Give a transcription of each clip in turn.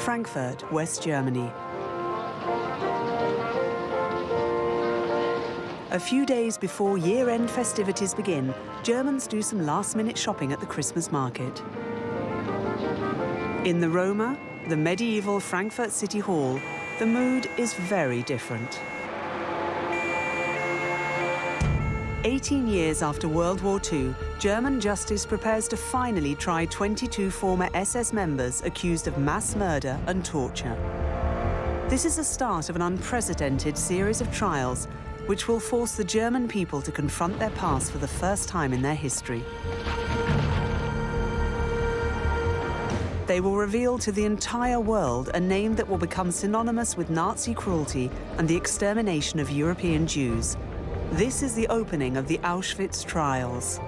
Frankfurt, West Germany. A few days before year-end festivities begin, Germans do some last-minute shopping at the Christmas market. In the Roma, the medieval Frankfurt City Hall, the mood is very different. 18 years after World War II, German justice prepares to finally try 22 former SS members accused of mass murder and torture. This is the start of an unprecedented series of trials which will force the German people to confront their past for the first time in their history. They will reveal to the entire world a name that will become synonymous with Nazi cruelty and the extermination of European Jews. This is the opening of the Auschwitz trials.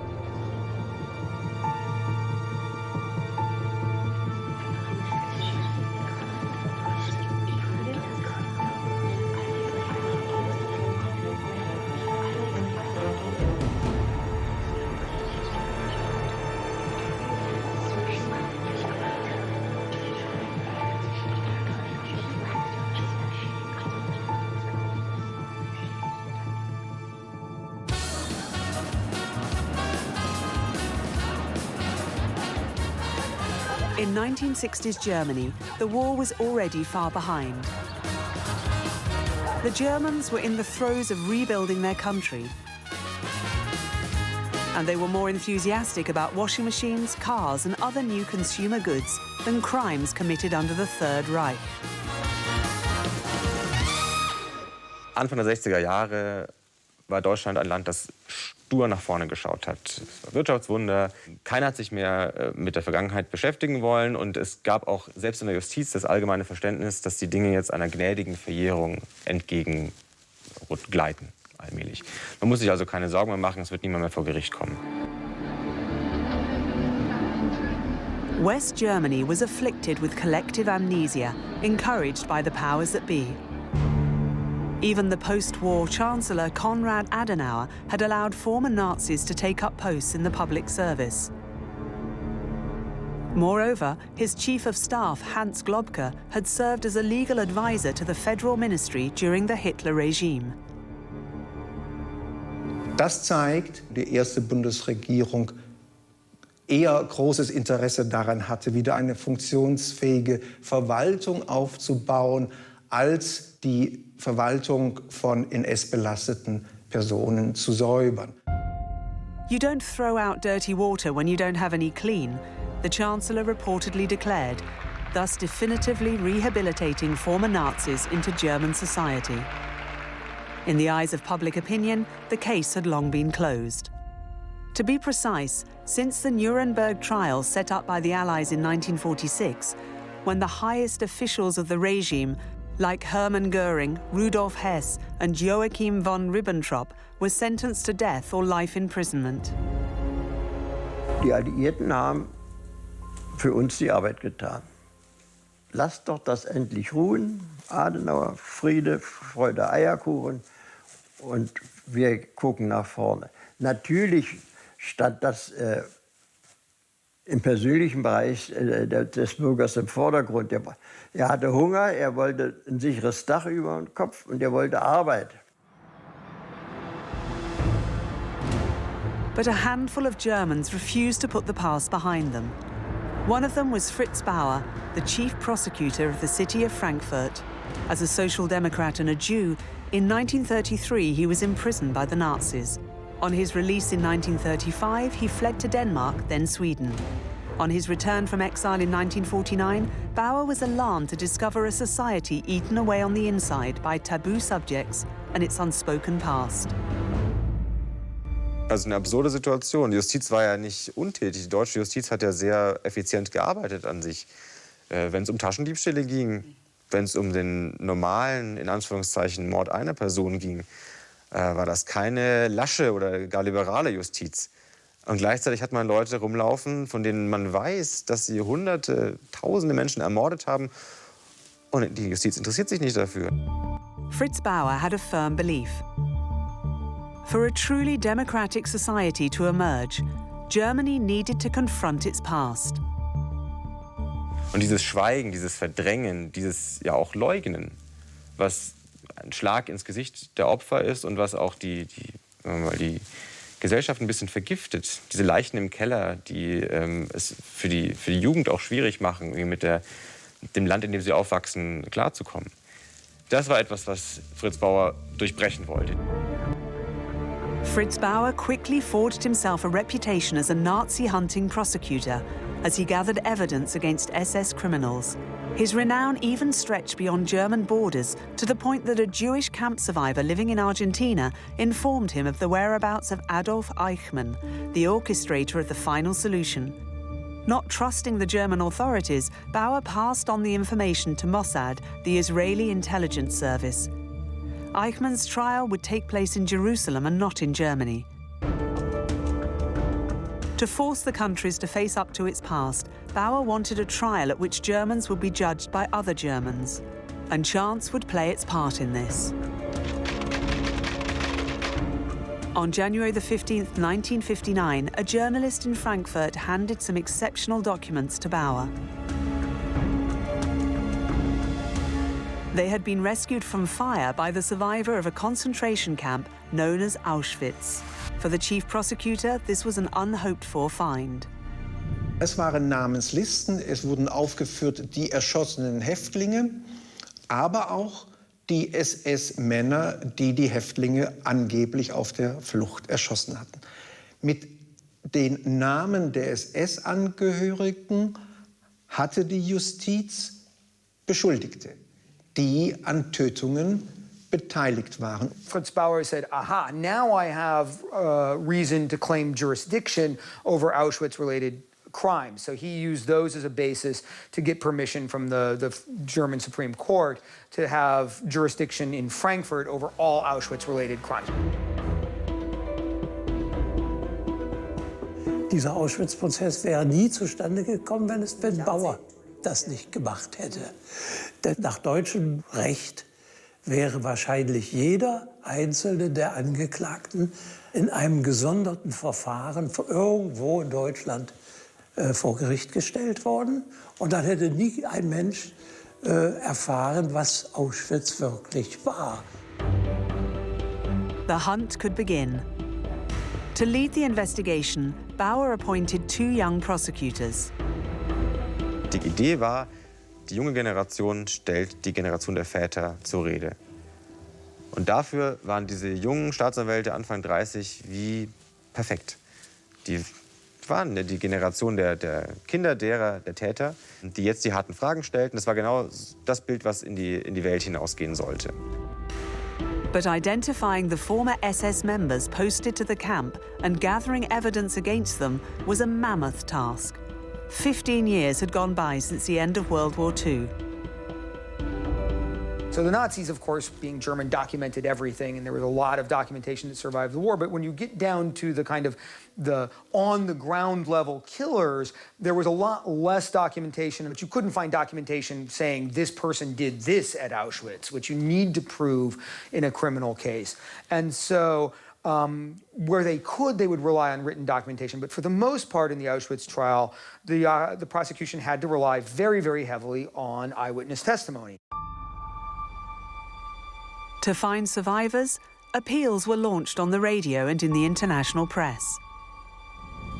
In 1960s Germany, the war was already far behind. The Germans were in the throes of rebuilding their country. And they were more enthusiastic about washing machines, cars and other new consumer goods than crimes committed under the Third Reich. Anfang der 60er Jahre war Deutschland ein Land, das stur nach vorne geschaut hat. Es war Wirtschaftswunder. Keiner hat sich mehr mit der Vergangenheit beschäftigen wollen. Und es gab auch selbst in der Justiz das allgemeine Verständnis, dass die Dinge jetzt einer gnädigen Verjährung entgegengleiten, allmählich. Man muss sich also keine Sorgen mehr machen, es wird niemand mehr vor Gericht kommen. West Germany was afflicted with collective amnesia, encouraged by the powers that be. Even the post-war Chancellor Konrad Adenauer had allowed former Nazis to take up posts in the public service. Moreover, his chief of staff, Hans Globke, had served as a legal advisor to the federal ministry during the Hitler regime. Das zeigt, die erste Bundesregierung eher großes Interesse daran hatte, wieder eine funktionsfähige Verwaltung aufzubauen, als die Verwaltung von NS-belasteten Personen zu säubern. You don't throw out dirty water when you don't have any clean, the Chancellor reportedly declared, thus definitively rehabilitating former Nazis into German society. In the eyes of public opinion, the case had long been closed. To be precise, since the Nuremberg trials set up by the Allies in 1946, when the highest officials of the regime like Hermann Göring, Rudolf Hess and Joachim von Ribbentrop were sentenced to death or life imprisonment. Die Alliierten haben für uns die Arbeit getan. Lasst doch das endlich ruhen. Adenauer, Friede, Freude, Eierkuchen. Und wir gucken nach vorne. Natürlich stand das im persönlichen Bereich des Bürgers im Vordergrund. Er hatte Hunger, er wollte ein sicheres Dach über dem Kopf und er wollte Arbeit. But a handful of Germans refused to put the past behind them. One of them was Fritz Bauer, the chief prosecutor of the city of Frankfurt. As a social democrat and a Jew, in 1933 he was imprisoned by the Nazis. On his release in 1935, he fled to Denmark, then Sweden. On his return from exile in 1949, Bauer was alarmed to discover a society eaten away on the inside by taboo subjects and its unspoken past. Also eine absurde Situation. Die Justiz war ja nicht untätig. Die deutsche Justiz hat ja sehr effizient gearbeitet an sich. Wenn es um Taschendiebstähle ging, wenn es um den normalen, in Anführungszeichen, Mord einer Person ging, war das keine lasche oder gar liberale Justiz. Und gleichzeitig hat man Leute rumlaufen, von denen man weiß, dass sie Hunderte, Tausende Menschen ermordet haben. Und die Justiz interessiert sich nicht dafür. Fritz Bauer had a firm belief. For a truly democratic society to emerge, Germany needed to confront its past. Und dieses Schweigen, dieses Verdrängen, dieses ja auch Leugnen, was ein Schlag ins Gesicht der Opfer ist und was auch die Gesellschaft ein bisschen vergiftet. Diese Leichen im Keller, die es für die Jugend auch schwierig machen, mit dem Land, in dem sie aufwachsen, klarzukommen. Das war etwas, was Fritz Bauer durchbrechen wollte. Fritz Bauer quickly forged himself a reputation as a Nazi-hunting prosecutor as he gathered evidence against SS criminals. His renown even stretched beyond German borders to the point that a Jewish camp survivor living in Argentina informed him of the whereabouts of Adolf Eichmann, the orchestrator of the final solution. Not trusting the German authorities, Bauer passed on the information to Mossad, the Israeli intelligence service. Eichmann's trial would take place in Jerusalem and not in Germany. To force the countries to face up to its past, Bauer wanted a trial at which Germans would be judged by other Germans, and chance would play its part in this. On January the 15th, 1959, a journalist in Frankfurt handed some exceptional documents to Bauer. They had been rescued from fire by the survivor of a concentration camp known as Auschwitz. For the chief prosecutor, this was an unhoped-for find. Es waren Namenslisten, es wurden aufgeführt die erschossenen Häftlinge, aber auch die SS-Männer, die die Häftlinge angeblich auf der Flucht erschossen hatten. Mit den Namen der SS-Angehörigen hatte die Justiz Beschuldigte, die an Tötungen beteiligt waren. Fritz Bauer said, aha, now I have reason to claim jurisdiction over Auschwitz-related crimes. So he used those as a basis to get permission from the German Supreme Court to have jurisdiction in Frankfurt over all Auschwitz-related crimes. Dieser Auschwitz-Prozess wäre nie zustande gekommen, wenn Bauer das nicht gemacht hätte. Denn nach deutschem Recht wäre wahrscheinlich jeder einzelne der Angeklagten in einem gesonderten Verfahren irgendwo in Deutschland vor Gericht gestellt worden. Und dann hätte nie ein Mensch erfahren, was Auschwitz wirklich war. The hunt could begin. To lead the investigation, Bauer appointed two young prosecutors. Die Idee war, die junge Generation stellt die Generation der Väter zur Rede. Und dafür waren diese jungen Staatsanwälte Anfang 30 wie perfekt. Die waren die Generation der Kinder der Täter, die jetzt die harten Fragen stellten. Das war genau das Bild, was in die Welt hinausgehen sollte. But identifying the former SS members posted to the camp and gathering evidence against them was a mammoth task. 15 years had gone by since the end of World War II. So the Nazis, of course, being German, documented everything, and there was a lot of documentation that survived the war. But when you get down to the kind of the on-the-ground level killers, there was a lot less documentation. But you couldn't find documentation saying this person did this at Auschwitz, which you need to prove in a criminal case. And so where they could, they would rely on written documentation. But for the most part in the Auschwitz trial, the prosecution had to rely very, very heavily on eyewitness testimony. To find survivors, appeals were launched on the radio and in the international press.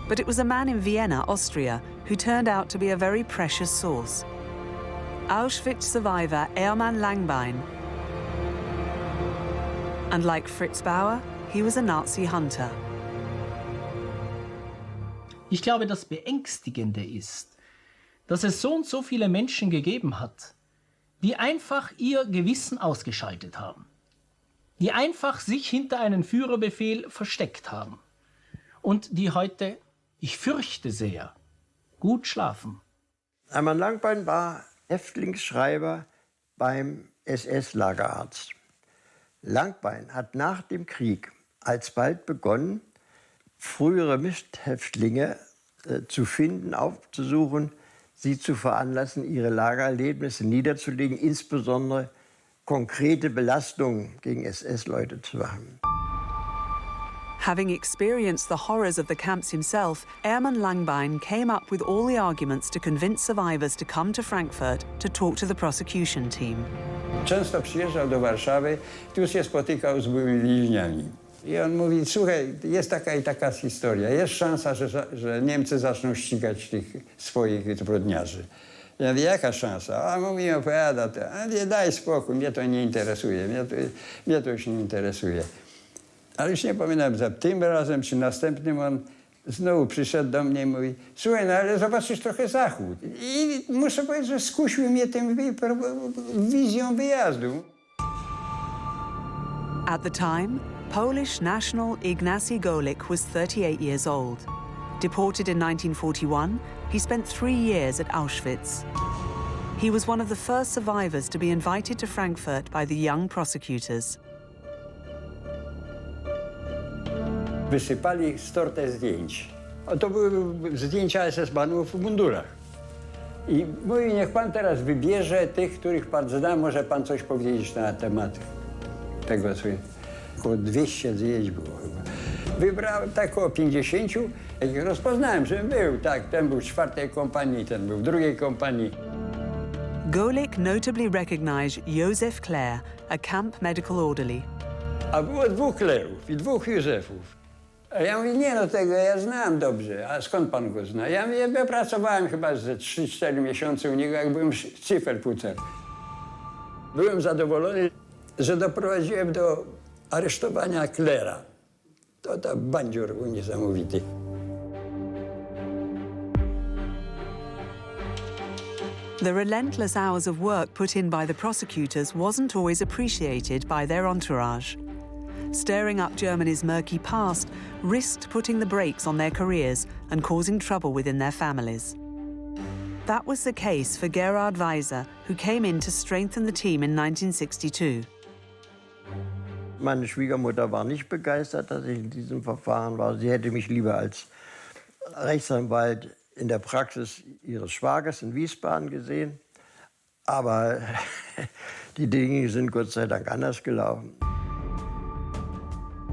But it was a man in Vienna, Austria, who turned out to be a very precious source. Auschwitz survivor Hermann Langbein. And like Fritz Bauer, he was a Nazi hunter. Ich glaube, das Beängstigende ist, dass es so und so viele Menschen gegeben hat, die einfach ihr Gewissen ausgeschaltet haben. Die einfach sich hinter einen Führerbefehl versteckt haben. Und die heute, ich fürchte sehr, gut schlafen. Hermann Langbein war Häftlingsschreiber beim SS-Lagerarzt. Langbein hat nach dem Krieg alsbald begonnen, frühere Mithäftlinge zu finden, aufzusuchen, sie zu veranlassen, ihre Lagererlebnisse niederzulegen, insbesondere konkrete Belastungen gegen SS-Leute zu machen. Having experienced the horrors of the camps himself, Airman Langbein came up with all the arguments to convince survivors to come to Frankfurt to talk to the prosecution team. Często przyjeżdżał do Warszawy, tu się spotykał z byłymi więźniami. I on mówi, słuchaj, jest taka i taka historia, jest szansa, że Niemcy zaczną ścigać tych swoich zbrodniarzy. Ja mówię, jaka szansa? A mówi, opowiada to. A nie, daj spokój, mnie to nie interesuje, mnie to już nie interesuje. Ale już nie pamiętam, za tym razem czy następnym on znowu przyszedł do mnie i mówi, słuchaj, no ale zobaczysz trochę Zachód. I muszę powiedzieć, że skusił mnie tym wizją wyjazdu. At the time, Polish national Ignacy Golik was 38 years old. Deported in 1941, he spent 3 years at Auschwitz. He was one of the first survivors to be invited to Frankfurt by the young prosecutors. Wysypali stortę zdjęć. To były zdjęcia SS-manów w mundurach. I mówi, niech pan teraz wybierze tych, których pan zna, może pan coś powiedzieć na temat tego, co około 200 zdjęć było chyba. Wybrałem tak około 50 i rozpoznałem, że był, tak, ten był w 4. kompanii, ten był w 2. kompanii. Golik notably recognized Józef Kler, a camp medical orderly. A było 2 Klerów i 2 Józefów. A ja mówię, nie no, tego ja znam dobrze. A skąd pan go zna? Ja mówię, ja pracowałem chyba ze 3-4 miesiące u niego, jak byłem Ziffelpucer. Byłem zadowolony, że doprowadziłem do aresztowania Klera. To bandzior był niesamowity. The relentless hours of work put in by the prosecutors wasn't always appreciated by their entourage. Stirring up Germany's murky past risked putting the brakes on their careers and causing trouble within their families. That was the case for Gerhard Weiser, who came in to strengthen the team in 1962. Meine Schwiegermutter war nicht begeistert, dass ich in diesem Verfahren war. Sie hätte mich lieber als Rechtsanwalt in der Praxis ihres Schwagers in Wiesbaden gesehen. Aber die Dinge sind Gott sei Dank anders gelaufen.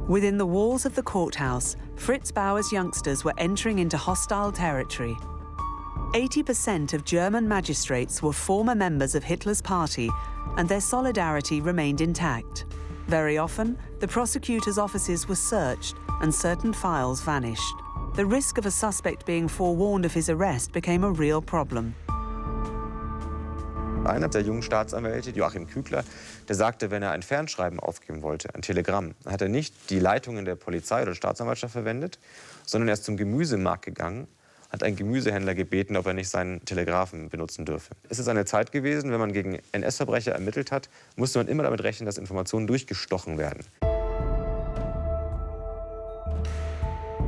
Within the walls of the courthouse, Fritz Bauer's youngsters were entering into hostile territory. 80% of German magistrates were former members of Hitler's party, and their solidarity remained intact. Very often, the prosecutors' offices were searched and certain files vanished. The risk of a suspect being forewarned of his arrest became a real problem. Einer der jungen Staatsanwälte, Joachim Kügler, der sagte, wenn er ein Fernschreiben aufgeben wollte, ein Telegramm, dann hat er nicht die Leitungen der Polizei oder Staatsanwaltschaft verwendet, sondern er ist zum Gemüsemarkt gegangen, hat einen Gemüsehändler gebeten, ob er nicht seinen Telegraphen benutzen dürfe. Es ist eine Zeit gewesen, wenn man gegen NS-Verbrecher ermittelt hat, musste man immer damit rechnen, dass Informationen durchgestochen werden.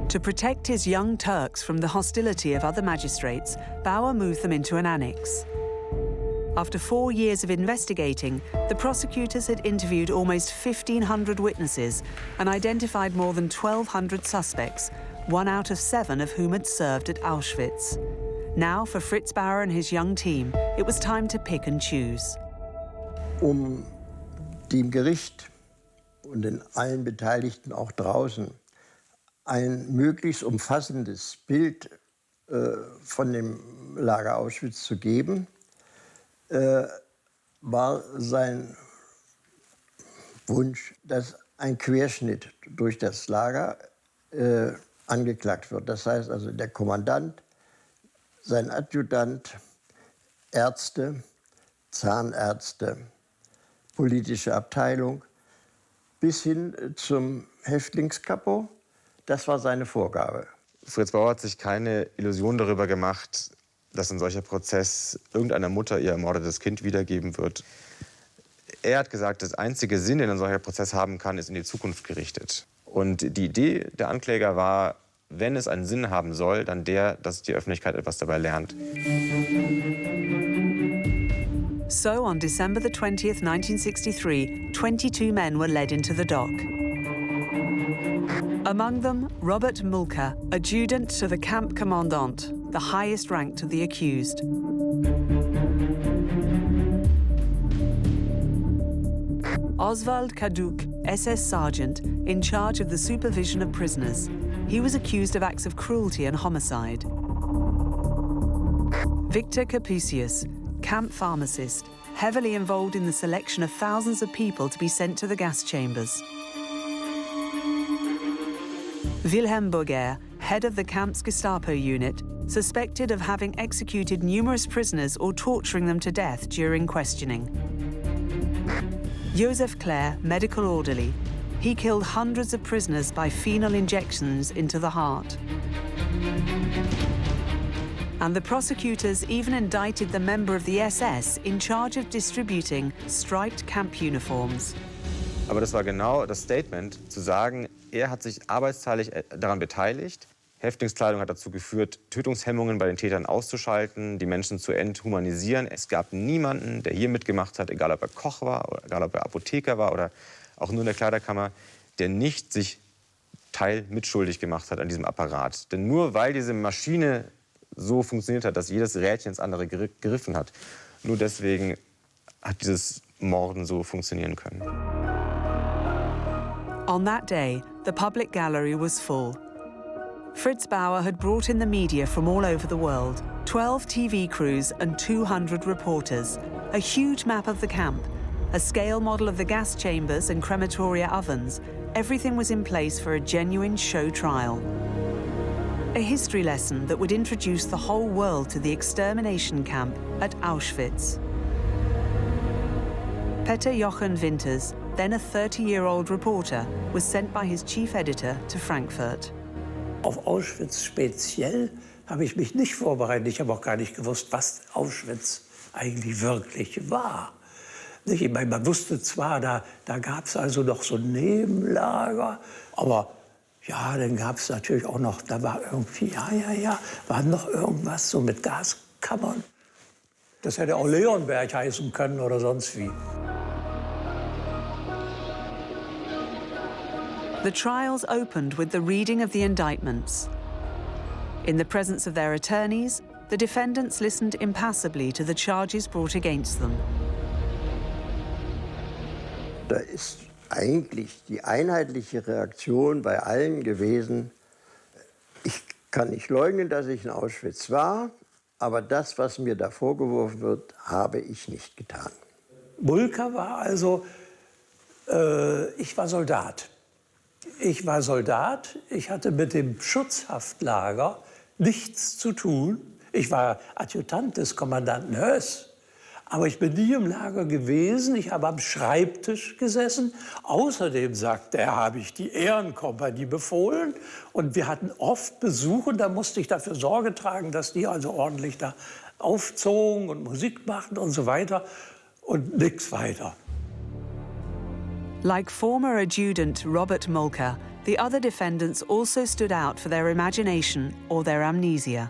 To protect his young Turks from the hostility of other magistrates, Bauer moved them into an annex. After 4 years of investigating, the prosecutors had interviewed almost 1,500 witnesses and identified more than 1,200 suspects, 1 out of 7 of whom had served at Auschwitz. Now, for Fritz Bauer and his young team, it was time to pick and choose. Dem Gericht und den allen Beteiligten auch draußen ein möglichst umfassendes Bild von dem Lager Auschwitz zu geben, war sein Wunsch, dass ein Querschnitt durch das Lager angeklagt wird. Das heißt also der Kommandant, sein Adjutant, Ärzte, Zahnärzte, politische Abteilung bis hin zum Häftlingskapo. Das war seine Vorgabe. Fritz Bauer hat sich keine Illusion darüber gemacht, dass ein solcher Prozess irgendeiner Mutter ihr ermordetes Kind wiedergeben wird. Er hat gesagt, das einzige Sinn, den ein solcher Prozess haben kann, ist in die Zukunft gerichtet. Und die Idee der Ankläger war, wenn es einen Sinn haben soll, dann der, dass die Öffentlichkeit etwas dabei lernt. So, on December the 20th, 1963, 22 men were led into the dock. Among them, Robert Mulker, adjutant to the camp commandant, the highest ranked of the accused. Oswald Kaduk, SS sergeant in charge of the supervision of prisoners. He was accused of acts of cruelty and homicide. Victor Capucius, camp pharmacist, heavily involved in the selection of thousands of people to be sent to the gas chambers. Wilhelm Burger, head of the camp's Gestapo unit, suspected of having executed numerous prisoners or torturing them to death during questioning. Joseph Clare, medical orderly, he killed hundreds of prisoners by phenol injections into the heart. And the prosecutors even indicted the member of the SS in charge of distributing striped camp uniforms. Aber das war genau das Statement, zu sagen, er hat sich arbeitsteilig daran beteiligt. Häftlingskleidung hat dazu geführt, Tötungshemmungen bei den Tätern auszuschalten, die Menschen zu enthumanisieren. Es gab niemanden, der hier mitgemacht hat, egal ob er Koch war, oder egal ob er Apotheker war oder auch nur in der Kleiderkammer, der nicht sich mitschuldig gemacht hat an diesem Apparat. Denn nur weil diese Maschine so funktioniert hat, dass jedes Rädchen ins andere gegriffen hat, nur deswegen hat dieses Morden so funktionieren können. On that day, the public gallery was full. Fritz Bauer had brought in the media from all over the world, 12 TV crews and 200 reporters, a huge map of the camp, a scale model of the gas chambers and crematoria ovens. Everything was in place for a genuine show trial. A history lesson that would introduce the whole world to the extermination camp at Auschwitz. Peter Jochen Winters, then a 30-year-old reporter, was sent by his chief editor to Frankfurt. Auf Auschwitz speziell habe ich mich nicht vorbereitet. Ich habe auch gar nicht gewusst, was Auschwitz eigentlich wirklich war. Ich meine, man wusste zwar, da gab es also noch so Nebenlager, aber ja, dann gab es natürlich auch noch, da war irgendwie, war noch irgendwas so mit Gaskammern. Das hätte auch Leonberg heißen können oder sonst wie. The trials opened with the reading of the indictments. In the presence of their attorneys, the defendants listened impassively to the charges brought against them. Da ist eigentlich die einheitliche Reaktion bei allen gewesen, ich kann nicht leugnen, dass ich in Auschwitz war, aber das, was mir da vorgeworfen wird, habe ich nicht getan. Bulka war also, ich war Soldat. Ich war Soldat, ich hatte mit dem Schutzhaftlager nichts zu tun. Ich war Adjutant des Kommandanten Höss. Aber ich bin nie im Lager gewesen, ich habe am Schreibtisch gesessen. Außerdem, sagte er, habe ich die Ehrenkompanie befohlen. Und wir hatten oft Besuch und da musste ich dafür Sorge tragen, dass die also ordentlich da aufzogen und Musik machten und so weiter. Und nichts weiter. Like former adjutant Robert Molker, the other defendants also stood out for their imagination or their amnesia.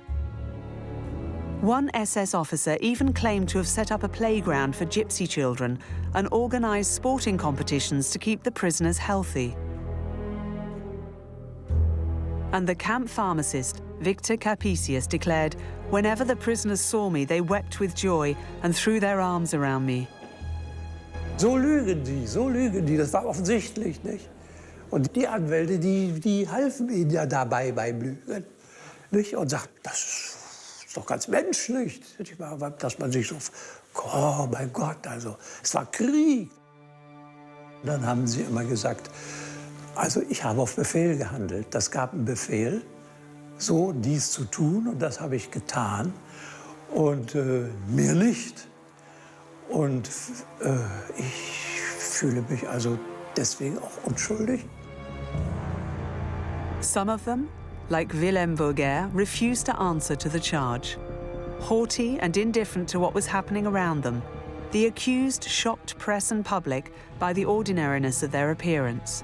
One SS officer even claimed to have set up a playground for gypsy children and organised sporting competitions to keep the prisoners healthy. And the camp pharmacist, Victor Capucius, declared, "Whenever the prisoners saw me, they wept with joy and threw their arms around me." So lügen die, das war offensichtlich, nicht? Und die Anwälte, die halfen ihnen ja dabei beim Lügen, nicht? Und sagten, das ist doch ganz menschlich, dass man sich so, oh mein Gott, also es war Krieg. Dann haben sie immer gesagt, also ich habe auf Befehl gehandelt. Das gab einen Befehl, so dies zu tun und das habe ich getan und mehr nicht. Und ich fühle mich also deswegen auch unschuldig. Some of them, like Wilhelm Burger, refused to answer to the charge. Haughty and indifferent to what was happening around them, the accused shocked press and public by the ordinariness of their appearance.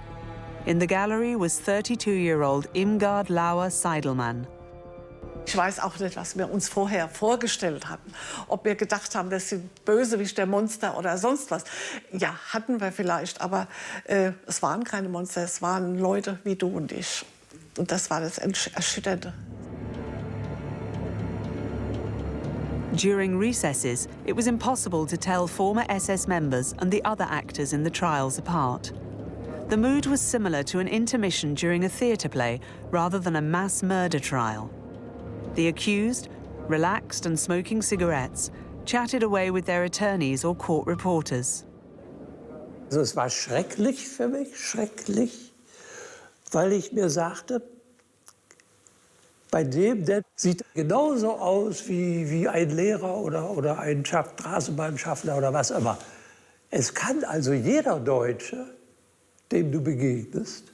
In the gallery was 32-year-old Irmgard Lauer-Seidelmann. Ich weiß auch nicht, was wir uns vorher vorgestellt hatten. Ob wir gedacht haben, das sind Bösewichte, Monster oder sonst was. Ja, hatten wir vielleicht, aber es waren keine Monster, es waren Leute wie du und ich. Und das war das Erschütternde. During recesses, it was impossible to tell former SS members and the other actors in the trials apart. The mood was similar to an intermission during a theatre play rather than a mass murder trial. The accused, relaxed and smoking cigarettes, chatted away with their attorneys or court reporters. Also es war schrecklich für mich, schrecklich, weil ich mir sagte, bei dem, der sieht genauso aus wie ein Lehrer oder ein Straßenbahnschaffner oder was immer. Es kann also jeder Deutsche, dem du begegnest,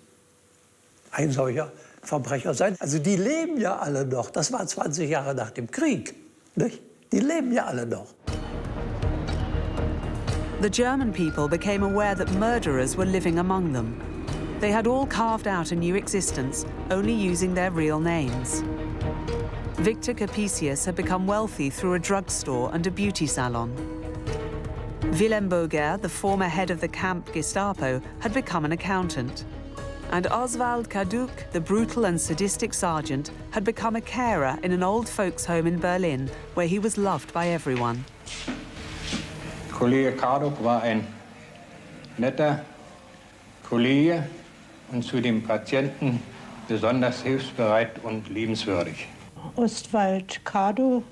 ein solcher Verbrecher sein. Also die leben ja alle noch. Das war 20 Jahre nach dem Krieg. Nicht? Die leben ja alle noch. The German people became aware that murderers were living among them. They had all carved out a new existence, only using their real names. Victor Capicius had become wealthy through a drugstore and a beauty salon. Willem Boger, the former head of the camp Gestapo, had become an accountant. And Oswald Kaduk, the brutal and sadistic sergeant, had become a carer in an old folks' home in Berlin, where he was loved by everyone. Kollege Kaduk war ein netter Kollege und zu dem Patienten besonders hilfsbereit und liebenswürdig. Ostwald Kaduk,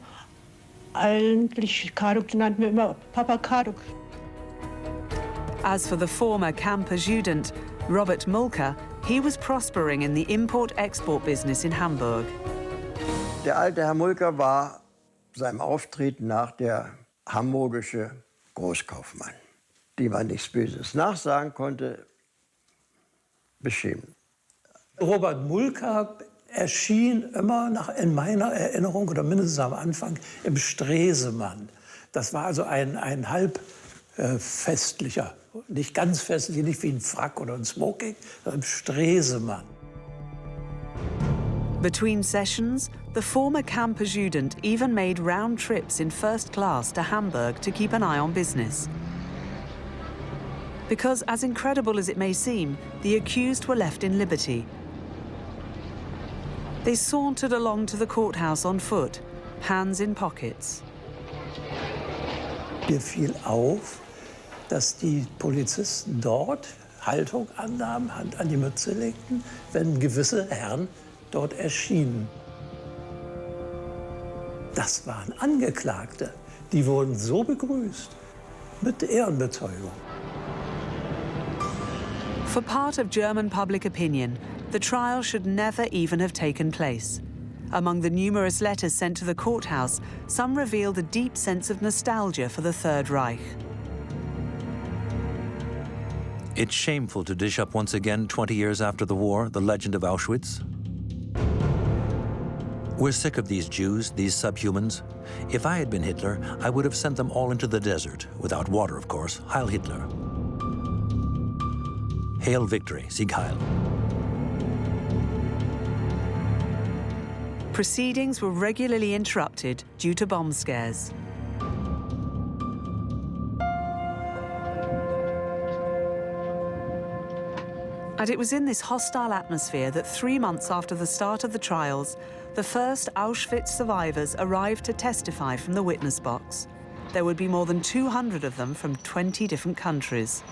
eigentlich Kaduk nannten wir immer Papa Kaduk. As for the former camp adjutant, Robert Mulker, he was prospering in the import-export business in Hamburg. Der alte Herr Mulker war seinem Auftreten nach der hamburgische Großkaufmann, dem man nichts Böses nachsagen konnte, beschämen. Robert Mulker erschien immer in meiner Erinnerung, oder mindestens am Anfang, im Stresemann. Das war also ein halb festlicher, nicht ganz festlich, nicht wie ein Frack oder ein Smoking, sondern im Stresemann. Between sessions, the former camp adjutant even made round trips in first class to Hamburg to keep an eye on business. Because, as incredible as it may seem, the accused were left in liberty. They sauntered along to the courthouse on foot, hands in pockets. Mir fiel auf, dass die Polizisten dort Haltung annahmen, Hand an die Mütze legten, wenn gewisse Herren dort erschienen. Das waren Angeklagte. Die wurden so begrüßt, mit Ehrenbezeugung. For part of German public opinion, the trial should never even have taken place. Among the numerous letters sent to the courthouse, some revealed a deep sense of nostalgia for the Third Reich. It's shameful to dish up once again, 20 years after the war, the legend of Auschwitz. We're sick of these Jews, these subhumans. If I had been Hitler, I would have sent them all into the desert, without water, of course. Heil Hitler. Hail victory, Sieg Heil. Proceedings were regularly interrupted due to bomb scares. And it was in this hostile atmosphere that 3 months after the start of the trials, the first Auschwitz survivors arrived to testify from the witness box. There would be more than 200 of them from 20 different countries.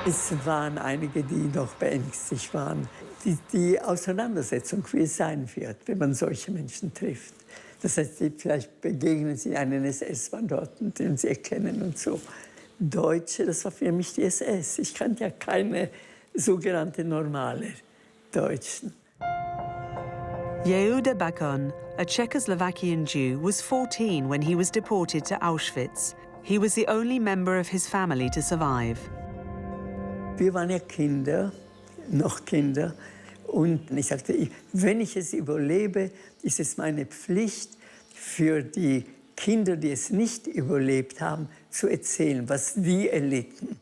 Es waren einige, die noch beängstigt waren. Die Auseinandersetzung, wie es sein wird, wenn man solche Menschen trifft. Das heißt, vielleicht begegnen sie einen SS-Mann dort, den sie erkennen und so. Deutsche, das war für mich die SS. Ich kannte ja keine sogenannte normale Deutschen. Yehuda Bakon, a Czechoslovakian Jew, was 14 when he was deported to Auschwitz. He was the only member of his family to survive. Wir waren ja Kinder, noch Kinder. Und ich sagte, wenn ich es überlebe, ist es meine Pflicht, für die Kinder, die es nicht überlebt haben, zu erzählen, was die erlitten.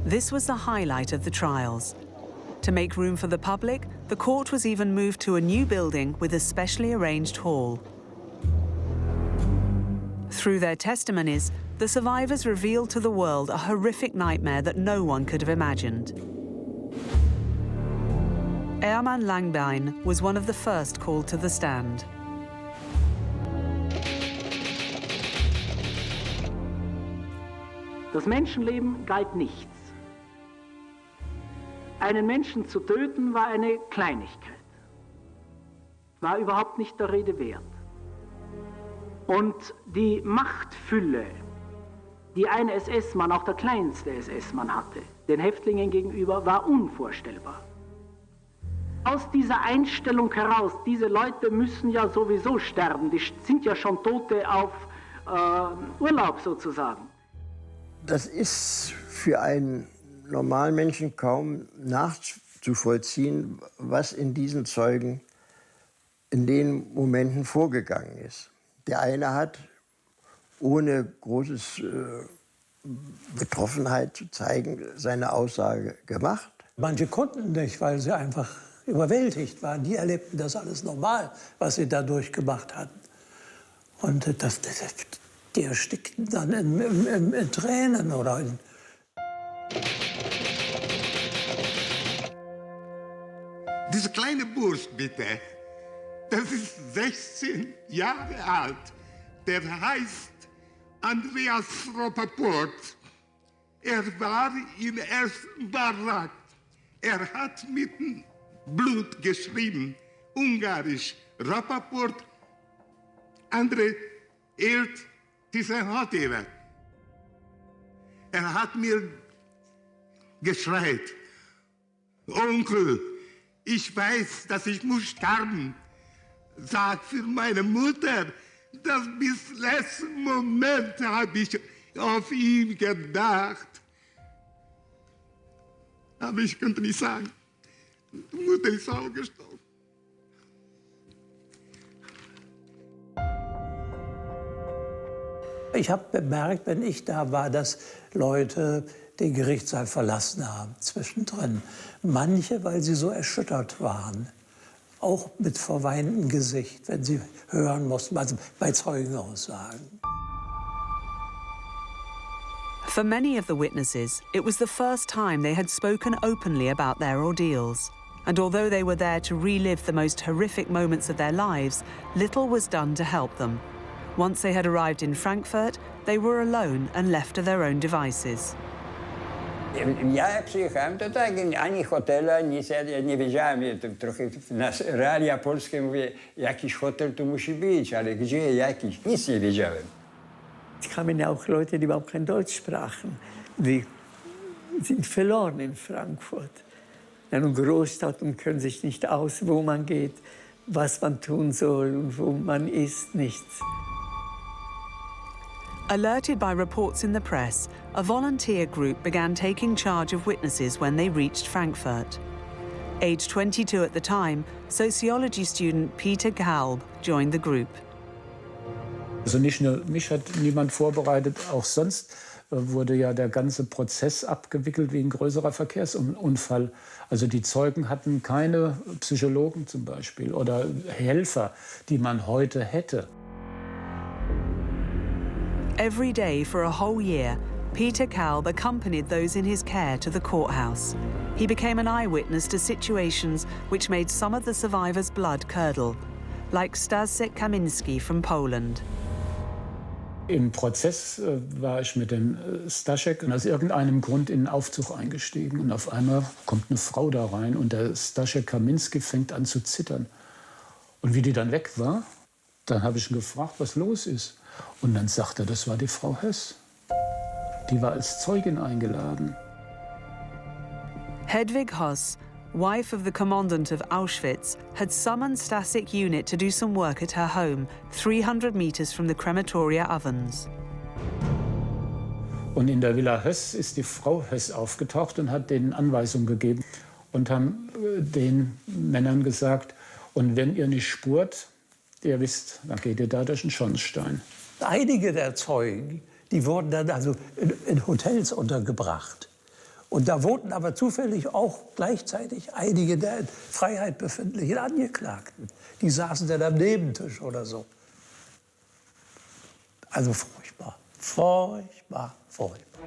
This was the highlight of the trials. To make room for the public, the court was even moved to a new building with a specially arranged hall. Through their testimonies, the survivors revealed to the world a horrific nightmare that no one could have imagined. Hermann Langbein was one of the first called to the stand. Das Menschenleben galt nichts. Einen Menschen zu töten war eine Kleinigkeit, war überhaupt nicht der Rede wert. Und die Machtfülle, die ein SS-Mann, auch der kleinste SS-Mann hatte, den Häftlingen gegenüber, war unvorstellbar. Aus dieser Einstellung heraus, diese Leute müssen ja sowieso sterben, die sind ja schon Tote auf Urlaub sozusagen. Das ist für einen normalen Menschen kaum nachzuvollziehen, was in diesen Zeugen in den Momenten vorgegangen ist. Der eine hat, ohne großes Betroffenheit zu zeigen, seine Aussage gemacht. Manche konnten nicht, weil sie einfach überwältigt waren. Die erlebten das alles normal, was sie da durchgemacht hatten. Und die erstickten dann in Tränen oder in... Diese kleine Bursch, bitte, das ist 16 Jahre alt. Der heißt Andreas Rappaport. Er war im ersten Barack. Er hat mit Blut geschrieben, ungarisch. Rappaport, Andre Ert, diese Hotel. Er hat mir geschreit, Onkel, ich weiß, dass ich muss sterben. Sag für meine Mutter, dass bis letzten Moment habe ich auf ihn gedacht. Aber ich könnte nicht sagen, die Mutter ist auch gestorben. Ich habe bemerkt, wenn ich da war, dass Leute den Gerichtssaal verlassen haben, zwischendrin. Manche, weil sie so erschüttert waren, auch mit verweintem Gesicht, wenn sie hören mussten, also bei Zeugenaussagen. For many of the witnesses, it was the first time they had spoken openly about their ordeals. And although they were there to relive the most horrific moments of their lives, little was done to help them. Once they had arrived in Frankfurt, they were alone and left to their own devices. Ja przyjechałem, to tak, ani hotelu, nie wiedziałem, trochę na realia polskie mówię, jakiś hotel tu musi być, ale gdzie, jakiś, nic nie wiedziałem. Es kamen auch Leute, die überhaupt kein Deutsch sprachen. Die sind verloren in Frankfurt. In einer Großstadt und können sich nicht aus, wo man geht, was man tun soll und wo man ist, nichts. Alerted by reports in the press, a volunteer group began taking charge of witnesses when they reached Frankfurt. Aged 22 at the time, sociology student Peter Kalb joined the group. Also nicht nur mich hat niemand vorbereitet, auch sonst wurde ja der ganze Prozess abgewickelt wie ein größerer Verkehrsunfall. Also die Zeugen hatten keine Psychologen zum Beispiel oder Helfer, die man heute hätte. Every day for a whole year, Peter Kalb accompanied those in his care to the courthouse. He became an eyewitness to situations which made some of the survivors' blood curdle, like Staszek Kaminski from Poland. Im Prozess war ich mit dem Staszek aus irgendeinem Grund in den Aufzug eingestiegen. Und auf einmal kommt eine Frau da rein und der Staszek Kaminski fängt an zu zittern. Und wie die dann weg war, dann habe ich ihn gefragt, was los ist. Und dann sagte er, das war die Frau Höss. Die war als Zeugin eingeladen. Hedwig Höss, wife of the commandant of Auschwitz, had summoned Staszek unit to do some work at her home, 300 meters from the crematoria ovens. Und in der Villa Höss ist die Frau Höss aufgetaucht und hat denen Anweisungen gegeben und haben den Männern gesagt, und wenn ihr nicht spurt, ihr wisst, dann geht ihr da durch den Schornstein. Einige der Zeugen, die wurden dann also in Hotels untergebracht. Und da wurden aber zufällig auch gleichzeitig einige der in Freiheit befindlichen Angeklagten. Die saßen dann am Nebentisch oder so. Also furchtbar, furchtbar, furchtbar.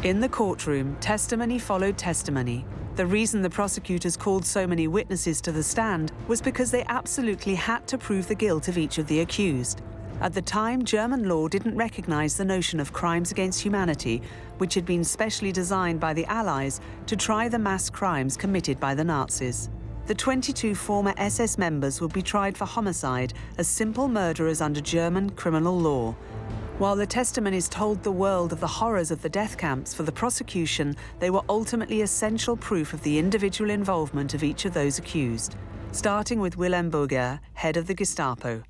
In the courtroom, testimony followed testimony. The reason the prosecutors called so many witnesses to the stand was because they absolutely had to prove the guilt of each of the accused. At the time, German law didn't recognise the notion of crimes against humanity, which had been specially designed by the Allies to try the mass crimes committed by the Nazis. The 22 former SS members would be tried for homicide as simple murderers under German criminal law. While the testimonies told the world of the horrors of the death camps, for the prosecution, they were ultimately essential proof of the individual involvement of each of those accused, starting with Wilhelm Boger, head of the Gestapo.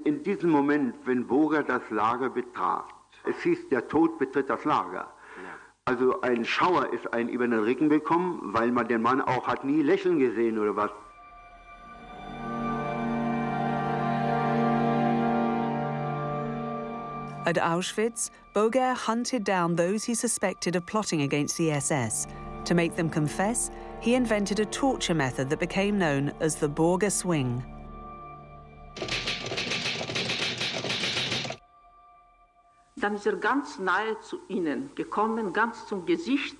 In diesem Moment, wenn Boger das Lager betrat, es hieß, der Tod betritt das Lager. Also ein Schauer ist einem über den Rücken gekommen, weil man den Mann auch hat nie lächeln gesehen oder was. At Auschwitz, Boger hunted down those he suspected of plotting against the SS. To make them confess, he invented a torture method that became known as the Boger swing. Dann ist ganz nahe zu ihnen gekommen, ganz zum Gesicht,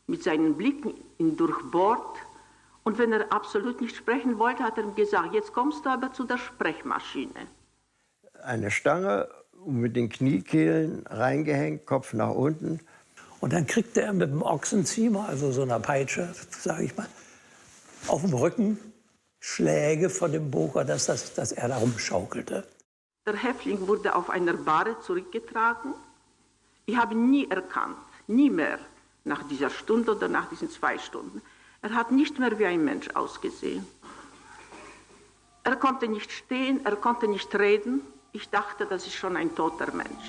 mit seinen Blicken ihn durchbohrt. Und wenn absolut nicht sprechen wollte, hat ihm gesagt, jetzt kommst du aber zu der Sprechmaschine. Eine Stange mit den Kniekehlen reingehängt, Kopf nach unten. Und dann kriegte er mit dem Ochsenziemer, also so einer Peitsche, sage ich mal, auf dem Rücken Schläge von dem Boger, dass er da rumschaukelte. Der Häftling wurde auf einer Bahre zurückgetragen. Ich habe ihn nie erkannt, nie mehr, nach dieser Stunde oder nach diesen 2 Stunden. Er hat nicht mehr wie ein Mensch ausgesehen. Er konnte nicht stehen, er konnte nicht reden. Ich dachte, das ist schon ein toter Mensch.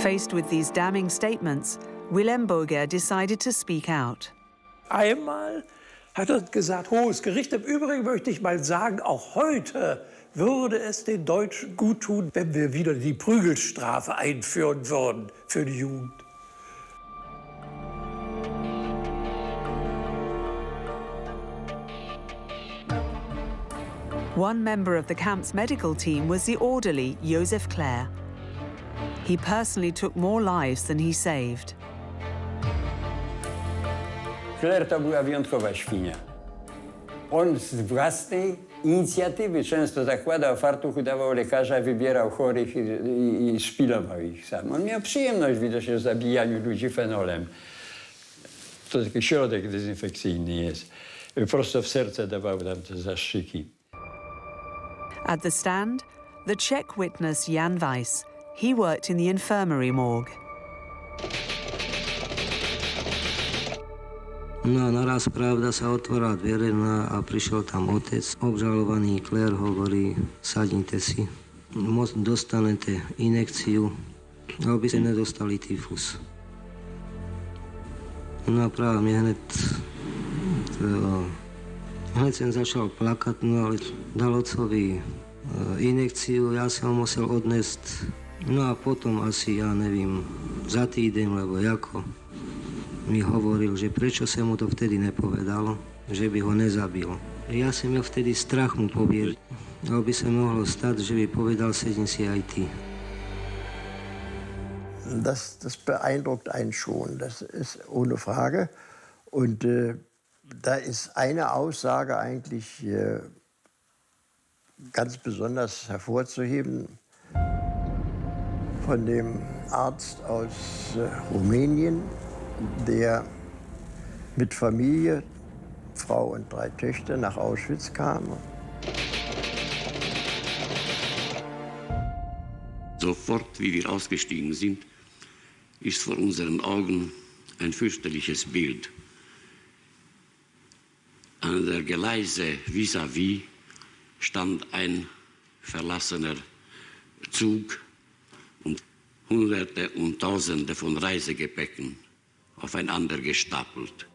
Faced with these damning statements, Wilhelm Boger decided to speak out. Einmal hat er gesagt, Hohes Gericht, im Übrigen möchte ich mal sagen, auch heute würde es den Deutschen gut tun, wenn wir wieder die Prügelstrafe einführen würden für die Jugend. One member of the camp's medical team was the orderly Josef Clare. He personally took more lives than he saved. Clare to była wyjątkowa świnia. On z własnej inicjatywy często zakładał fartuch, udawał lekarza, wybierał chorych i szpilował ich sam. On miał przyjemność widocznie w zabijaniu ludzi fenolem. To taki środek dezynfekcyjny jest. Prosto w serce dawał tam te zastrzyki. At the stand, the Czech witness Jan Weiss. He worked in the infirmary morgue. No a naraz pravda sa otvorila dvere a prišiel tam otec. Obžalovaný Clare hovorí, sadnite si, dostanete injekciu, aby ste nedostali tyfus. No a práve mne hneď som začal plakať, no ale dal otcovi injekciu, ja som ho musel odnést. No a potom asi, ja nevím, za týden, lebo ako mi hovoril, že prečo sa mu to vtedy nepovedalo, že by ho nezabil. Ja som měl vtedy strach mu povědět, aby se mohlo stát, že by povedal, sedni si aj ty. Das beeindruckt einen schon, das ist ohne Frage. Und da ist eine Aussage eigentlich ganz besonders hervorzuheben von dem Arzt aus Rumänien, der mit Familie, Frau und 3 Töchter nach Auschwitz kam. Sofort, wie wir ausgestiegen sind, ist vor unseren Augen ein fürchterliches Bild. An der Gleise vis-à-vis stand ein verlassener Zug und Hunderte und Tausende von Reisegepäcken aufeinander gestapelt.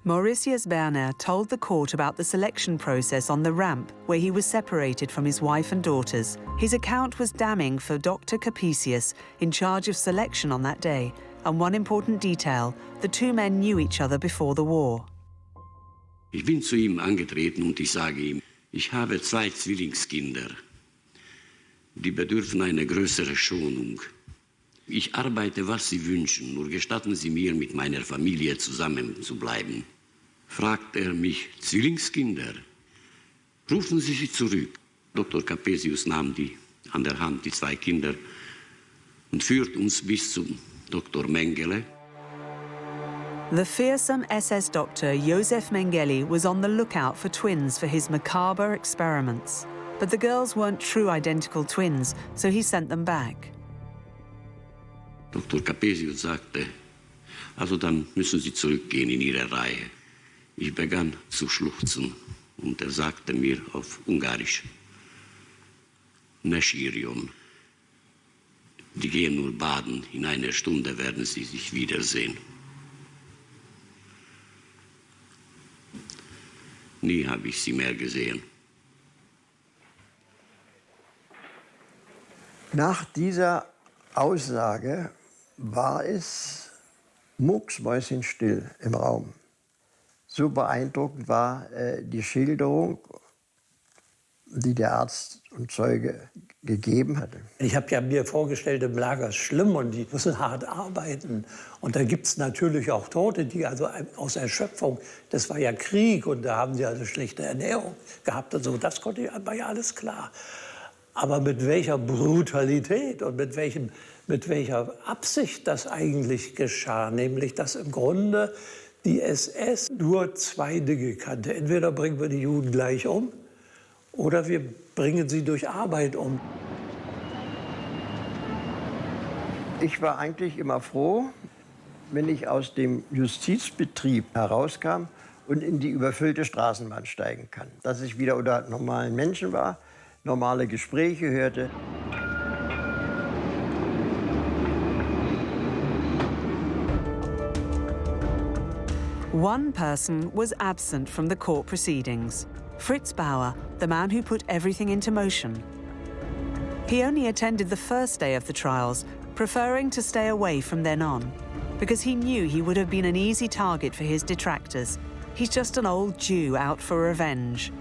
Mauritius Berner told the court about the selection process on the ramp where he was separated from his wife and daughters. His account was damning for Dr. Capesius, in charge of selection on that day. And one important detail, the 2 men knew each other before the war. Ich bin zu ihm angetreten und ich sage ihm, ich habe 2 Zwillingskinder, die bedürfen einer größeren Schonung. Ich arbeite, was Sie wünschen, nur gestatten Sie mir, mit meiner Familie zusammen zu bleiben. Fragt er mich, Zwillingskinder? Rufen Sie sie zurück. Dr. Capesius nahm an der Hand die 2 Kinder und führt uns bis zum Dr. Mengele. The fearsome SS doctor Josef Mengele was on the lookout for twins for his macabre experiments. But the girls weren't true identical twins, so he sent them back. Dr. Capesius sagte, also dann müssen Sie zurückgehen in Ihre Reihe. Ich begann zu schluchzen und er sagte mir auf Ungarisch, Neschirion, die gehen nur baden, in einer Stunde werden sie sich wiedersehen. Nie habe ich sie mehr gesehen. Nach dieser Aussage war es mucksmäuschenstill im Raum. So beeindruckend war die Schilderung, die der Arzt und Zeuge gegeben hatte. Ich habe ja mir vorgestellt, im Lager ist schlimm und die müssen hart arbeiten. Und da gibt es natürlich auch Tote, die also aus Erschöpfung, das war ja Krieg und da haben sie also schlechte Ernährung gehabt und so. Das war ja alles klar. Aber mit welcher Brutalität und mit welcher Absicht das eigentlich geschah, nämlich dass im Grunde die SS nur 2 Dinge kannte. Entweder bringen wir die Juden gleich um oder wir bringen sie durch Arbeit um. Ich war eigentlich immer froh, wenn ich aus dem Justizbetrieb herauskam und in die überfüllte Straßenbahn steigen kann. Dass ich wieder unter normalen Menschen war, normale Gespräche hörte. One person was absent from the court proceedings. Fritz Bauer, the man who put everything into motion. He only attended the first day of the trials, preferring to stay away from then on, because he knew he would have been an easy target for his detractors. He's just an old Jew out for revenge.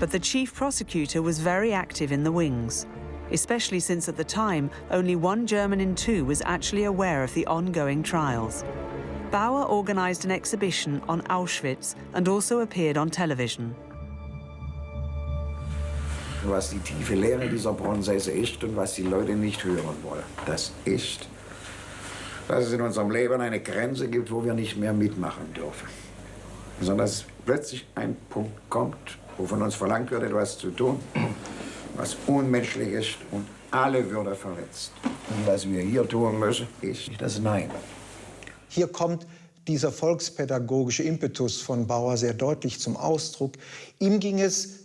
But the chief prosecutor was very active in the wings, especially since at the time only 1 German in 2 was actually aware of the ongoing trials. Bauer organised an exhibition on Auschwitz and also appeared on television. Was die tiefe Leere dieser Prozesse ist und was die Leute nicht hören wollen, das ist, dass es in unserem Leben eine Grenze gibt, wo wir nicht mehr mitmachen dürfen. Sondern dass plötzlich ein Punkt kommt, wo von uns verlangt wird, etwas zu tun, was unmenschlich ist und alle Würde verletzt. Und was wir hier tun müssen, ist das Nein. Hier kommt dieser volkspädagogische Impetus von Bauer sehr deutlich zum Ausdruck. Ihm ging es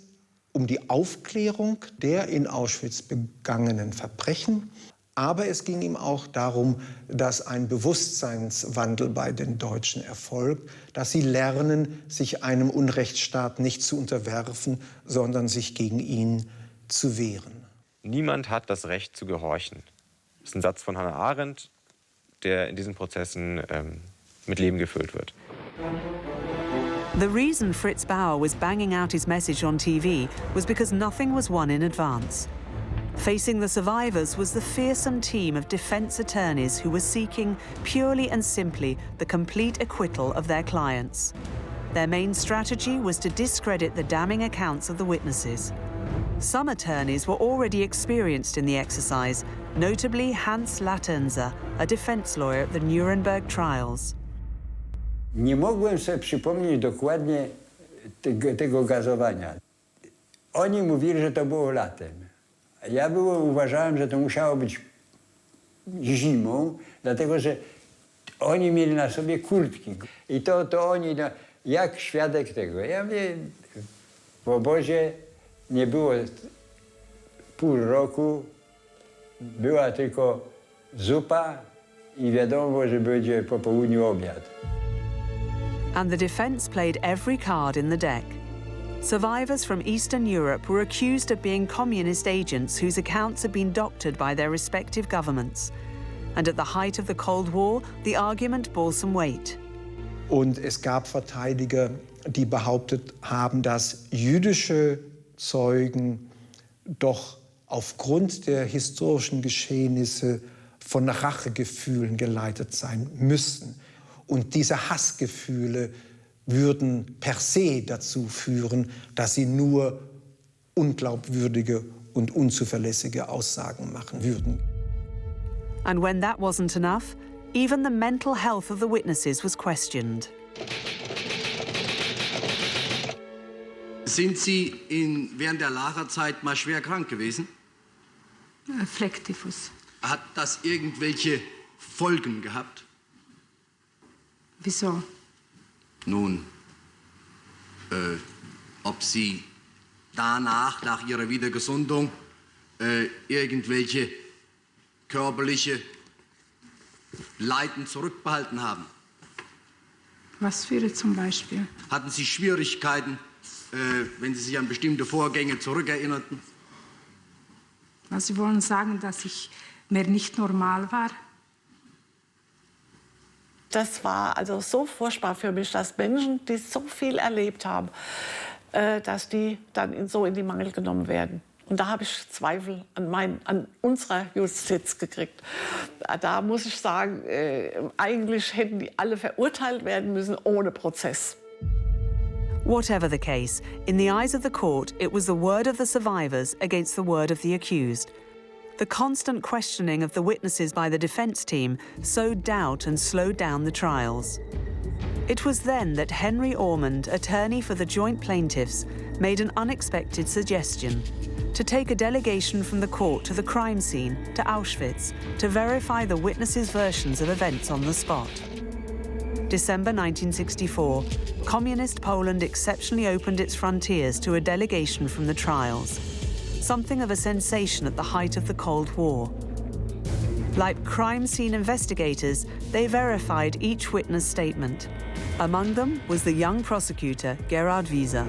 um die Aufklärung der in Auschwitz begangenen Verbrechen, aber es ging ihm auch darum, dass ein Bewusstseinswandel bei den Deutschen erfolgt, dass sie lernen, sich einem Unrechtsstaat nicht zu unterwerfen, sondern sich gegen ihn zu wehren. Niemand hat das Recht zu gehorchen. Das ist ein Satz von Hannah Arendt, der in diesen Prozessen mit Leben gefüllt wird. The reason Fritz Bauer was banging out his message on TV was because nothing was won in advance. Facing the survivors was the fearsome team of defense attorneys who were seeking purely and simply the complete acquittal of their clients. Their main strategy was to discredit the damning accounts of the witnesses. Some attorneys were already experienced in the exercise, notably Hans Lattenser, a defense lawyer at the Nuremberg trials. Nie mogłem sobie przypomnieć dokładnie tego gazowania. Oni mówili, że to było latem. Ja uważałem, że to musiało być zimą, dlatego że oni mieli na sobie kurtki. I to oni, jak świadek tego. Ja mówię, w obozie nie było pół roku, była tylko zupa i wiadomo, że będzie po południu obiad. And the defense played every card in the deck. Survivors from Eastern Europe were accused of being communist agents whose accounts had been doctored by their respective governments. And at the height of the Cold War, the argument bore some weight. Und es gab Verteidiger, die behauptet haben, dass jüdische Zeugen doch aufgrund der historischen Geschehnisse von Rachegefühlen geleitet sein müssen. Und diese Hassgefühle würden per se dazu führen, dass sie nur unglaubwürdige und unzuverlässige Aussagen machen würden. And when that wasn't enough, even the mental health of the witnesses was questioned. Sind Sie während der Lagerzeit mal schwer krank gewesen? Flecktyphus. Hat das irgendwelche Folgen gehabt? Wieso? Nun, ob Sie danach, nach Ihrer Wiedergesundung, irgendwelche körperliche Leiden zurückbehalten haben? Was für zum Beispiel? Hatten Sie Schwierigkeiten, wenn Sie sich an bestimmte Vorgänge zurückerinnerten? Also Sie wollen sagen, dass ich mehr nicht normal war? Das war also so furchtbar für mich, dass Menschen, die so viel erlebt haben, dass die dann so in die Mangel genommen werden. Und da habe ich Zweifel an unserer Justiz gekriegt. Da muss ich sagen, eigentlich hätten die alle verurteilt werden müssen ohne Prozess. Whatever the case, in the eyes of the court, it was the word of the survivors against the word of the accused. The constant questioning of the witnesses by the defence team sowed doubt and slowed down the trials. It was then that Henry Ormond, attorney for the joint plaintiffs, made an unexpected suggestion: to take a delegation from the court to the crime scene, to Auschwitz, to verify the witnesses' versions of events on the spot. December 1964, Communist Poland exceptionally opened its frontiers to a delegation from the trials, something of a sensation at the height of the Cold War. Like crime scene investigators, they verified each witness' statement. Among them was the young prosecutor, Gerhard Wieser.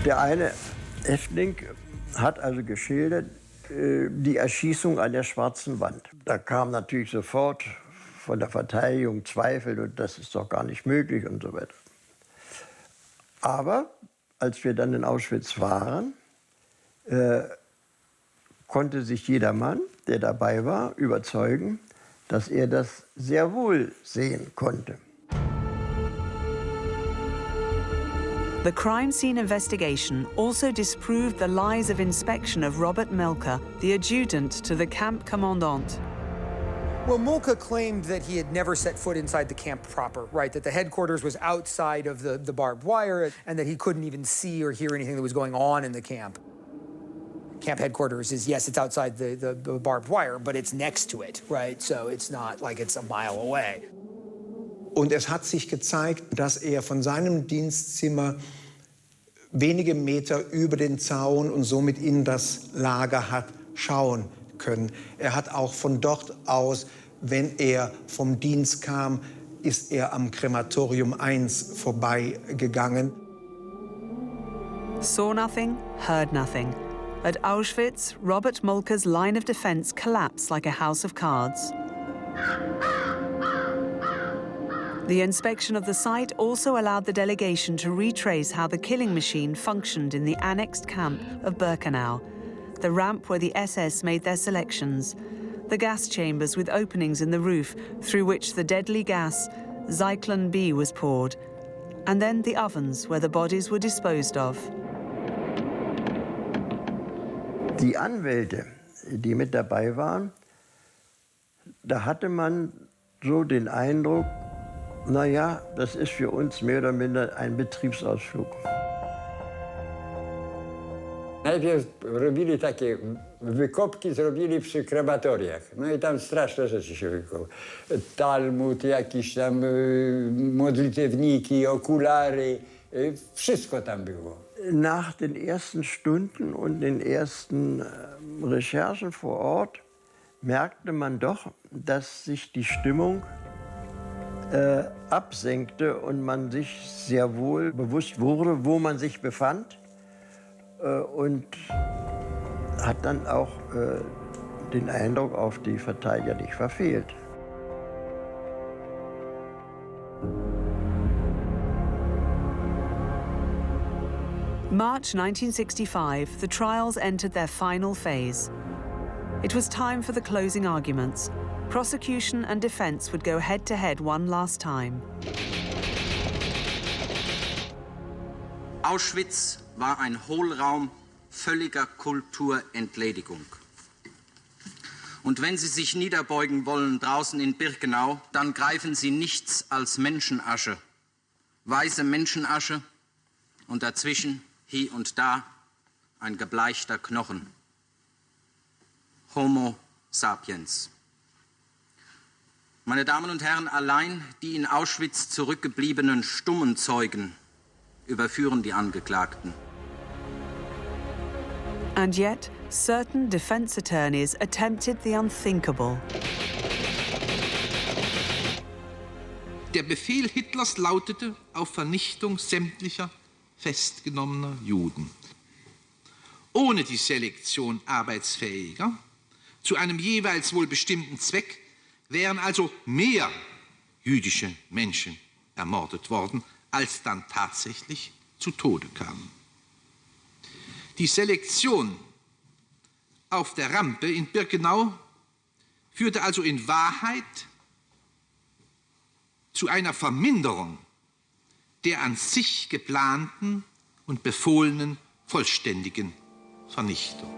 Der eine Häftling hat also geschildert, die Erschießung an der Schwarzen Wand. Da kam natürlich sofort von der Verteidigung Zweifel und das ist doch gar nicht möglich und so weiter. Aber als wir dann in Auschwitz waren, konnte sich jeder Mann, der dabei war, überzeugen, dass er das sehr wohl sehen konnte. The crime scene investigation also disproved the lies of inspection of Robert Melker, the adjutant to the camp commandant. Well, Molka claimed that he had never set foot inside the camp proper, right? That the headquarters was outside of the barbed wire and that he couldn't even see or hear anything that was going on in the camp. Camp headquarters is, yes, it's outside the barbed wire, but it's next to it, right? So it's not like it's a mile away. Und es hat sich gezeigt, dass er von seinem Dienstzimmer wenige Meter über den Zaun und somit in das Lager hat schauen können. Er hat auch von dort aus, wenn er vom Dienst kam, ist er am Krematorium 1 vorbeigegangen. Saw nothing, heard nothing. At Auschwitz, Robert Molker's line of defense collapsed like a house of cards. The inspection of the site also allowed the delegation to retrace how the killing machine functioned in the annexed camp of Birkenau, the ramp where the SS made their selections, the gas chambers with openings in the roof through which the deadly gas, Zyklon B, was poured, and then the ovens where the bodies were disposed of. Die Anwälte, die mit dabei waren, da hatte man so den Eindruck, naja, das ist für uns mehr oder minder ein Betriebsausflug. Najpierw robili takie wykopki, zrobili przy krematoriach. No i tam straszne rzeczy się wykopały. Talmud, jakieś tam modlitewniki, okulary, wszystko tam było. Nach den ersten Stunden und den ersten Recherchen vor Ort merkte man doch, dass sich die Stimmung absenkte und man sich sehr wohl bewusst wurde, wo man sich befand und hat dann auch den Eindruck auf die Verteidiger nicht verfehlt. March 1965, the trials entered their final phase. It was time for the closing arguments. Prosecution and defense would go head-to-head one last time. Auschwitz war ein Hohlraum völliger Kulturentledigung. Und wenn Sie sich niederbeugen wollen draußen in Birkenau, dann greifen Sie nichts als Menschenasche. Weiße Menschenasche und dazwischen, hier und da, ein gebleichter Knochen. Homo sapiens. Meine Damen und Herren, allein die in Auschwitz zurückgebliebenen stummen Zeugen überführen die Angeklagten. And yet, certain defense attorneys attempted the unthinkable. Der Befehl Hitlers lautete auf Vernichtung sämtlicher festgenommener Juden. Ohne die Selektion arbeitsfähiger, zu einem jeweils wohl bestimmten Zweck, wären also mehr jüdische Menschen ermordet worden, als dann tatsächlich zu Tode kamen. Die Selektion auf der Rampe in Birkenau führte also in Wahrheit zu einer Verminderung der an sich geplanten und befohlenen vollständigen Vernichtung.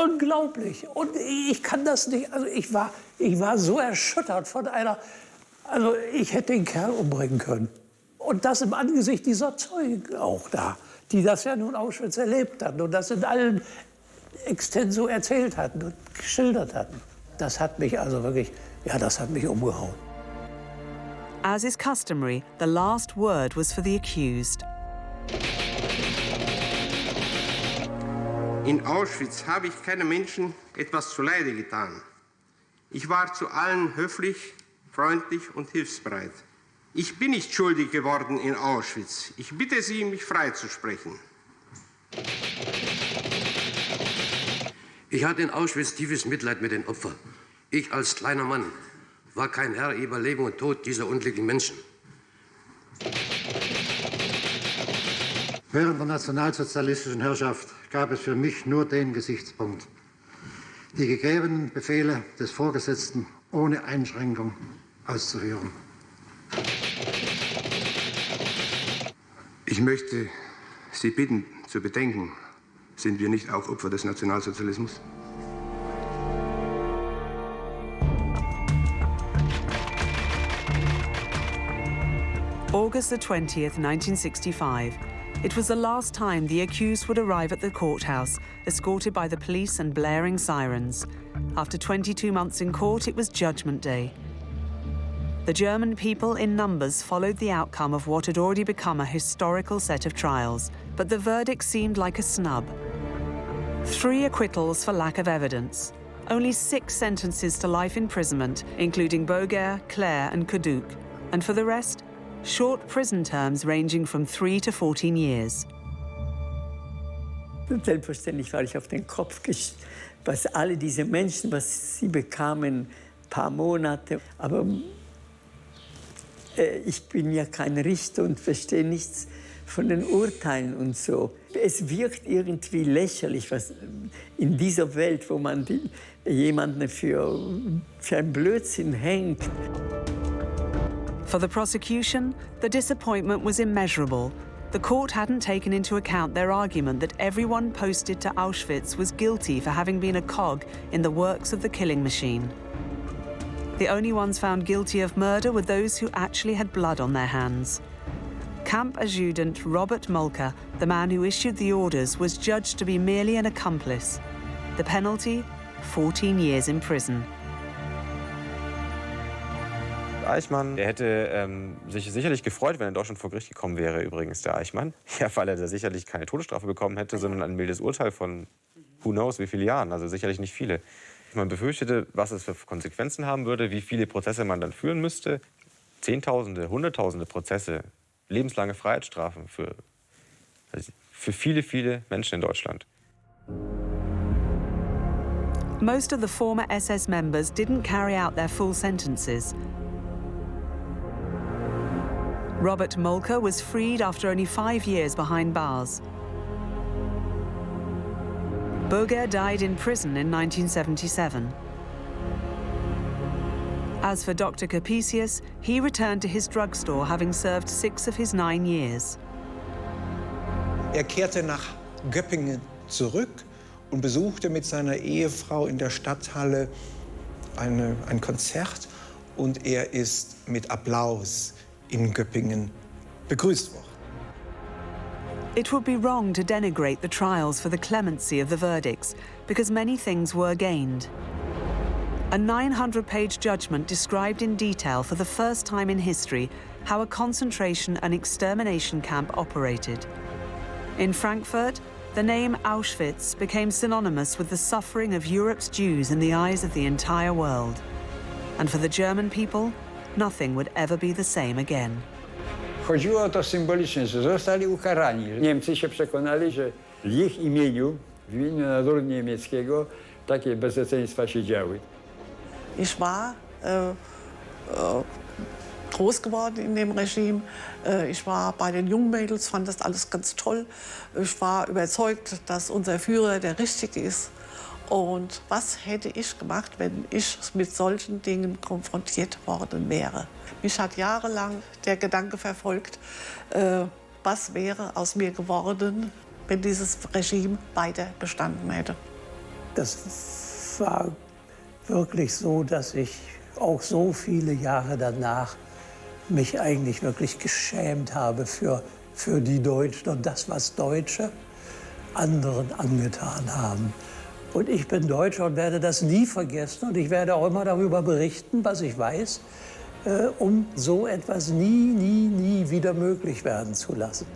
Unglaublich. Und ich kann das nicht, also ich war so erschüttert von einer, also ich hätte den Kerl umbringen können. Und das im Angesicht dieser Zeugen auch da, die das ja nun Auschwitz erlebt hatten und das in allen Extenso erzählt hatten und geschildert hatten. Das hat mich also wirklich, ja, das hat mich umgehauen. As is customary, the last word was for the accused. In Auschwitz habe ich keinem Menschen etwas zuleide getan. Ich war zu allen höflich, freundlich und hilfsbereit. Ich bin nicht schuldig geworden in Auschwitz. Ich bitte Sie, mich freizusprechen. Ich hatte in Auschwitz tiefes Mitleid mit den Opfern. Ich als kleiner Mann war kein Herr über Leben und Tod dieser unglücklichen Menschen. Während der nationalsozialistischen Herrschaft gab es für mich nur den Gesichtspunkt, die gegebenen Befehle des Vorgesetzten ohne Einschränkung auszuführen. Ich möchte Sie bitten, zu bedenken, sind wir nicht auch Opfer des Nationalsozialismus? August the 20th, 1965. It was the last time the accused would arrive at the courthouse, escorted by the police and blaring sirens. After 22 months in court, it was Judgment Day. The German people in numbers followed the outcome of what had already become a historical set of trials, but the verdict seemed like a snub. 3 acquittals for lack of evidence. Only 6 sentences to life imprisonment, including Boger, Claire and Kaduk. And for the rest, short prison terms ranging from 3 to 14 years. Selbstverständlich war ich auf den Kopf gestellt, was alle diese Menschen, was sie bekamen, ein paar Monate. Aber ich bin ja kein Richter und verstehe nichts von den Urteilen und so. Es wirkt irgendwie lächerlich, was in dieser Welt, wo man jemanden für einen Blödsinn hängt. For the prosecution, the disappointment was immeasurable. The court hadn't taken into account their argument that everyone posted to Auschwitz was guilty for having been a cog in the works of the killing machine. The only ones found guilty of murder were those who actually had blood on their hands. Camp Adjutant Robert Mulker, the man who issued the orders, was judged to be merely an accomplice. The penalty? 14 years in prison. Eichmann, der hätte sich sicherlich gefreut, wenn er in Deutschland vor Gericht gekommen wäre, übrigens, der Eichmann. Ja, weil er da sicherlich keine Todesstrafe bekommen hätte, sondern ein mildes Urteil von who knows wie viele Jahren, also sicherlich nicht viele. Man befürchtete, was es für Konsequenzen haben würde, wie viele Prozesse man dann führen müsste. Zehntausende, Hunderttausende Prozesse, lebenslange Freiheitsstrafen für viele, viele Menschen in Deutschland. Most of the former SS members didn't carry out their full sentences. Robert Mulker was freed after only 5 years behind bars. Boger died in prison in 1977. As for Dr. Capesius, he returned to his drugstore, having served 6 of his 9 years. Er kehrte nach Göppingen zurück und besuchte mit seiner Ehefrau in der Stadthalle ein Konzert. Und er ist mit Applaus in Göppingen begrüßt worden. It would be wrong to denigrate the trials for the clemency of the verdicts, because many things were gained. A 900-page judgment described in detail for the first time in history how a concentration and extermination camp operated. In Frankfurt, the name Auschwitz became synonymous with the suffering of Europe's Jews in the eyes of the entire world. And for the German people, nothing would ever be the same again. Chodziło o to symbolicznie, że zostali ukarani. Niemcy się przekonali, że w ich imieniu, w imieniu narodu niemieckiego, takie bezeceństwa się działy. Ich war groß geworden in dem Regime. Ich war bei den Jungmädels, fand das alles ganz toll. Ich war überzeugt, dass unser Führer der Richtige ist. Und was hätte ich gemacht, wenn ich mit solchen Dingen konfrontiert worden wäre? Mich hat jahrelang der Gedanke verfolgt, was wäre aus mir geworden, wenn dieses Regime weiter bestanden hätte. Das war wirklich so, dass ich auch so viele Jahre danach mich eigentlich wirklich geschämt habe für die Deutschen und das, was Deutsche anderen angetan haben. Und ich bin Deutscher und werde das nie vergessen und ich werde auch immer darüber berichten, was ich weiß, um so etwas nie wieder möglich werden zu lassen.